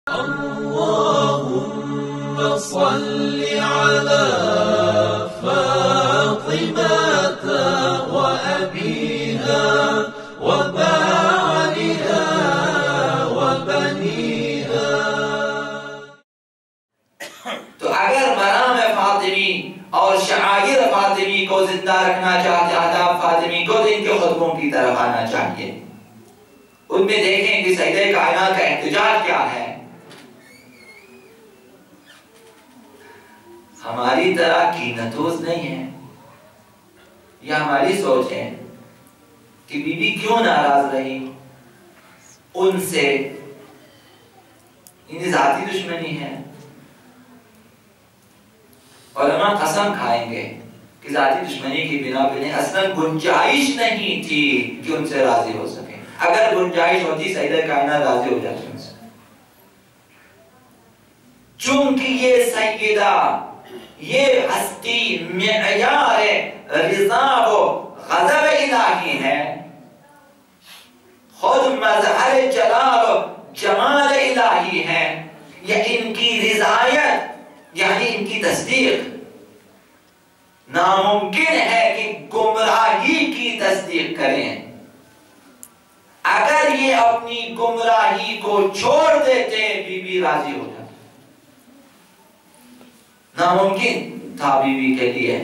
اللهم صل على فاطمة وأبيها وبعلها وبنيها. تو اگر مرام فاطمی اور شعائر فاطمی کو زندہ رکھنا چاہتے آداب فاطمی کو، تو ان کے خطبوں کی طرف آنا چاہیے. ان میں دیکھیں کہ سیدہ کائنات کا احتجاج کیا ہے. ہماری طرح کینتوز نہیں ہے. یہ ہماری سوچ ہے کہ بی بی کیوں ناراض رہی ان سے. انہیں ذاتی دشمنی ہے. علماء قسم کھائیں گے کہ ذاتی دشمنی کی بنا پہ نہیں، اصلا گنجائش نہیں تھی کہ ان سے راضی ہو سکے. اگر گنجائش ہوتی سیدہ کائنات راضی ہو جاتی ان سے. چونکہ یہ سیدہ، یہ ہستی معیار رضا و غضب الہی ہے، خود مظہر جلال و جمال الہی ہے. یا ان کی رضایت یعنی ان کی تصدیق. ناممکن ہے کہ گمراہی کی تصدیق کریں. اگر یہ اپنی گمراہی کو چھوڑ دیتے بی بی راضی ہو جاتی. ناممکن تھا بی بی کے لیے.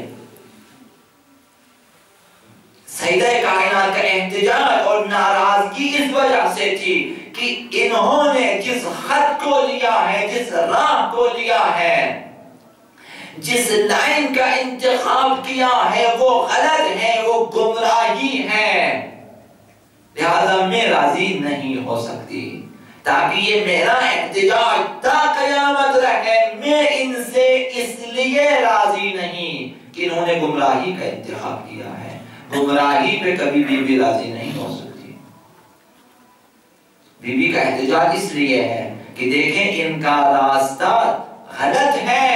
سیدہ کائنات کا احتجاج اور ناراضگی اس وجہ سے تھی کہ انہوں نے جس خط کو لیا ہے، جس راہ کو لیا ہے، جس لائن کا انتخاب کیا ہے، وہ غلط ہے، وہ گمراہی ہے. لہذا میں راضی نہیں ہو سکتی. تاکہ یہ میرا احتجاج تا قیامت رہے. میں ان سے اس لیے راضی نہیں کہ انہوں نے گمراہی کا انتخاب کیا ہے. گمراہی پہ کبھی بی بی راضی نہیں ہو سکتی. بی بی کا احتجاج اس لیے ہے کہ دیکھیں ان کا راستہ غلط ہے.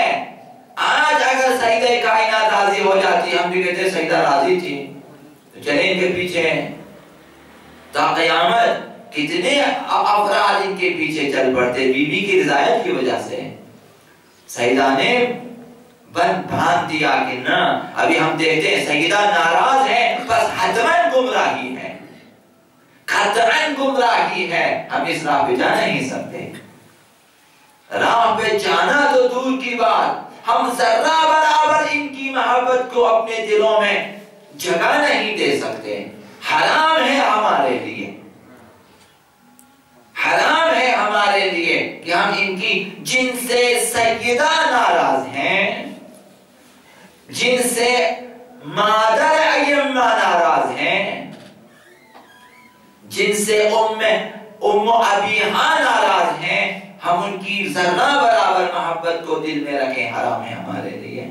آج اگر سیدہ کائنات راضی ہو جاتی، ہم بھی کہتے ہیں سیدہ راضی تھی، تو چلیں ان کے پیچھے تا قیامت. کتنے افراد ان کے پیچھے چل پڑتے بی بی کی رضایت کی وجہ سے. سیدہ نے باندھ دیا کہ نہ، ابھی ہم دیکھتے ہیں سیدہ ناراض ہے، بس حتماً گمراہی ہے، قطعاً گمراہی ہے. ہم اس راہ پہ جا نہیں سکتے. راہ پہ جانا تو دور کی بات، ہم ذرہ برابر ان کی محبت کو اپنے دلوں میں جگہ نہیں دے سکتے. حرام ہے ہمارے لیے، حرام ہے ہمارے لیے کہ ہم ان کی جن سے سیدہ ناراض ہیں، جن سے مادر ائمہ ناراض ہیں، جن سے ام ابیہا ناراض ہیں، ہم ان کی ذرہ برابر محبت کو دل میں رکھیں. حرام ہے ہمارے لیے.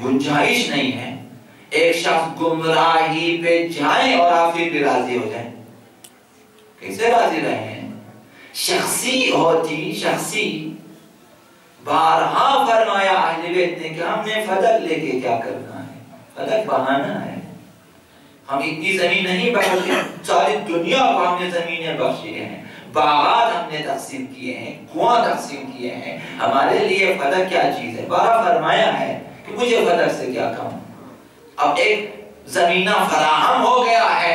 گنجائش نہیں ہے ایک شخص گمراہی پہ جائیں اور آپ پھر بھی راضی ہو جائیں. کیسے راضی رہے ہیں؟ شخصی ہوتی، شخصی. بارہا فرمایا اہل بیت نے کہ ہم نے فلک لے کے کیا کرنا ہے؟ فلک بہانا ہے. ہم اتنی زمین نہیں بخشے، ساری دنیا کو ہم نے زمینیں بخشی ہیں، باغات ہم نے تقسیم کیے ہیں، کنواں تقسیم کیے ہیں. ہمارے لیے فلک کیا چیز ہے؟ بارہا فرمایا ہے کہ مجھے فلک سے کیا کم. اب ایک زمینہ فراہم ہو گیا ہے،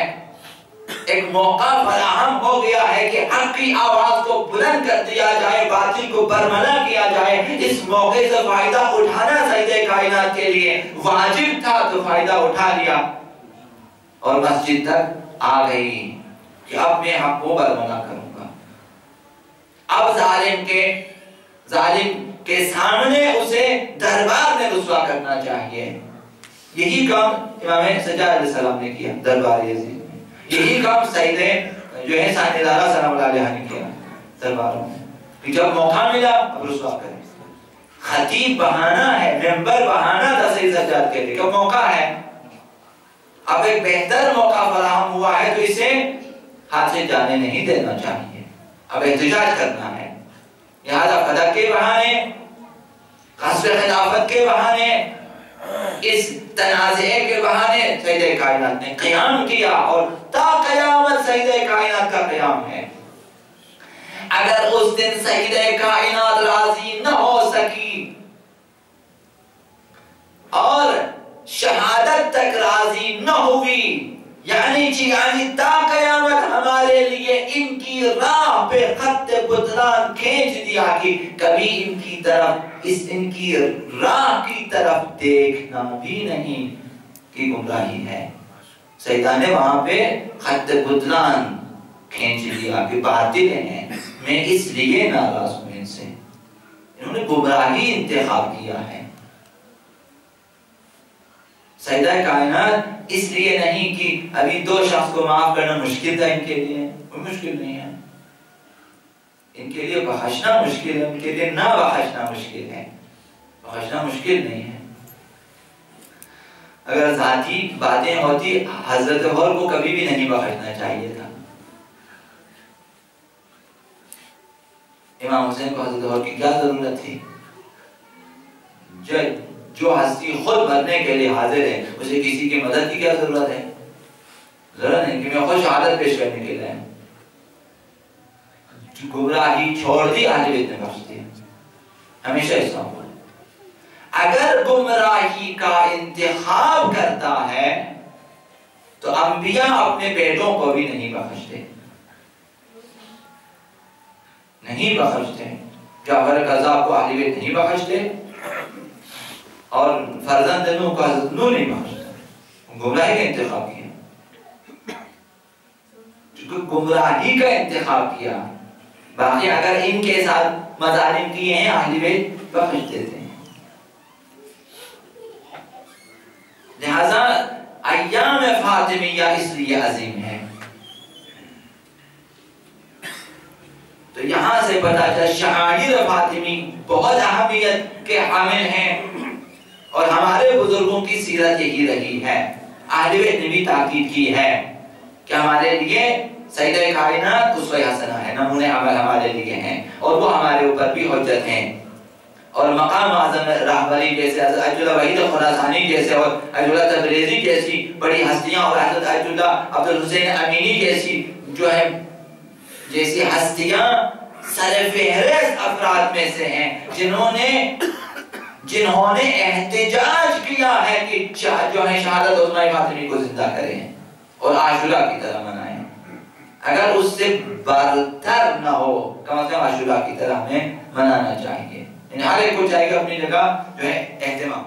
ایک موقع فراہم ہو گیا ہے کہ حق کی آواز کو بلند کر دیا جائے، باطل کو برملا کیا جائے. اس موقع سے فائدہ اٹھانا سیدہ کائنات کے لیے واجب تھا، تو فائدہ اٹھا لیا اور مسجد تک آ گئی کہ اب میں حق کو برملا کروں گا. اب ظالم کے سامنے اسے دربار میں رسوا کرنا چاہیے. یہی کام امام سجاد علیہ السلام نے کیا دربار یزید میں. یہی کام سیدہ جو ہے ثانی زہرا سلام اللہ علیہ نے کیا درباروں میں کہ جب موقع ملا اب رسوا کریں. خطیب بہانا ہے، ممبر بہانا تھا سید سجاد کے لیے. کب موقع ہے، اب ایک بہتر موقع فراہم ہوا ہے تو اسے ہاتھ سے جانے نہیں دینا چاہیے. اب احتجاج کرنا ہے. لہذا فلک کے بہانے، غصب خلافت کے بہانے اس تنازعے کے بہانے سیدہ کائنات نے قیام کیا اور تا قیامت سیدہ کائنات کا قیام ہے۔ اگر اس دن سیدہ کائنات راضی نہ ہو سکی اور شہادت تک راضی نہ ہوئی، یعنی تا قیامت ہمارے لیے ان کی راہ پہ خط بطلان کھینچ دیا کہ کبھی ان کی طرف ان کی راہ کی طرف دیکھنا بھی نہیں کہ گمراہی ہے۔ سیدہ نے وہاں پہ خط بطلان کھینچ دیا کہ باطل ہیں، میں اس لیے ناراض ہوں ان سے، انہوں نے گمراہی انتخاب کیا ہے۔ سیدہ کائنات اس لیے نہیں کہ ابھی دو شخص کو معاف کرنا مشکل تھا ان کے لیے، کوئی مشکل نہیں ہے، ان کے لیے بخشنا مشکل ہے، ان کے لیے نہ بخشنا مشکل ہے، بخشنا مشکل نہیں ہے۔ اگر ذاتی باتیں ہوتی حضرت عمر کو کبھی بھی نہیں بخشنا چاہیے تھا۔ امام حسین کو حضرت عمر کی کیا ضرورت تھی؟ جو ہستی خود مرنے کے لیے حاضر ہے، اسے کسی کی مدد کی کیا ضرورت ہے؟ ضرورت نہیں کہ میں خود شہادت پیش کرنے کے لیے گمراہی چھوڑ دی، اہل بیت نے بخش دی، ہمیشہ ایسا ہوا۔ اگر گمراہی کا انتخاب کرتا ہے تو انبیاء اپنے بیٹوں کو بھی نہیں بخشتے، نہیں بخشتے۔ جعفر قذاب کو اہل بیت نہیں بخشتے اور فرزند نوح کو حضرت نوح نہیں بخشتا، گمراہی کا انتخاب کیا، چونکہ گمراہی کا انتخاب کیا۔ باقی اگر ان کے ساتھ مظالم کیے ہیں اہل بیت بخش دیتے ہیں۔ لہذا ایام فاطمیہ اس لیے عظیم ہے۔ تو یہاں سے پتہ چلا شعائر فاطمی بہت اہمیت کے حامل ہیں اور ہمارے بزرگوں کی سیرت یہی رہی ہے۔ اہل بیت نے بھی تاکید کی ہے کہ ہمارے لیے سیدہ کائنات اسوہ حسنہ ہے، نمونہ عمل ہمارے لیے ہیں اور وہ ہمارے اوپر بھی حجت ہیں۔ اور مقام اعظم راہبری جیسے حضرت ایت اللہ وحید خراسانی جیسے اور ایت اللہ تبریزی جیسی بڑی ہستیاں اور حضرت ایت اللہ عبد الحسین امینی جیسی جو ہے جیسی ہستیاں سر فہرست افراد میں سے ہیں جنہوں نے احتجاج کیا ہے کہ جو ہے شہادت عظمہ فاطمی کو زندہ کریں اور عاشورہ کی طرح منائیں۔ اگر اس سے برتر نہ ہو کم از کم عاشورہ کی طرح ہمیں منانا چاہیے، ہر ایک کو چاہیے اپنی جگہ جو ہے اہتمام